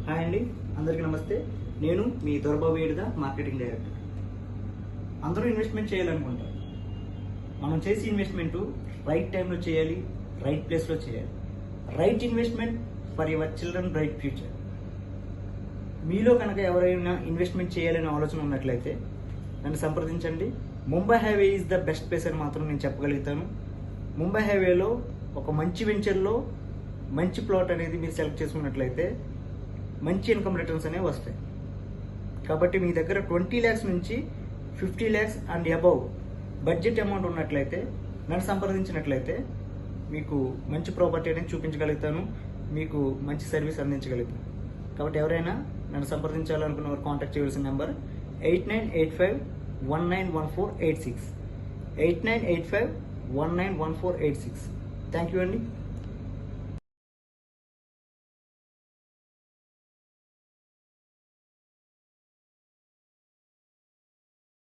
Hi అండి, అందరికీ నమస్తే. నేను మీ దొరబాబు ఏడుదా, మార్కెటింగ్ డైరెక్టర్. అందరూ ఇన్వెస్ట్మెంట్ చేయాలనుకుంటారు. మనం చేసే ఇన్వెస్ట్మెంట్ రైట్ టైంలో చేయాలి, రైట్ ప్లేస్లో చేయాలి. Right investment for your children bright future. మీలో కనుక ఎవరైనా ఇన్వెస్ట్మెంట్ చేయాలనే ఆలోచన ఉన్నట్లయితే నన్ను సంప్రదించండి. Mumbai highway is the best place అని మాత్రం నేను చెప్పగలుగుతాను. ముంబై హైవేలో ఒక మంచి వెంచర్లో మంచి ప్లాట్ అనేది మీరు సెలెక్ట్ చేసుకున్నట్లయితే మంచి ఇన్కమ్ రిటర్న్స్ అనేవి వస్తాయి. కాబట్టి మీ దగ్గర 20 lakhs నుంచి 50 lakhs and above budget amount ఉన్నట్లయితే నన్ను సంప్రదించినట్లయితే మీకు మంచి ప్రాపర్టీ అనేది చూపించగలుగుతాను, మీకు మంచి సర్వీస్ అందించగలుగుతాను. కాబట్టి ఎవరైనా నన్ను సంప్రదించాలనుకున్న వారు కాంటాక్ట్ చేయవలసిన నెంబర్ 8985191486 8985191486. థ్యాంక్ యూ అండి.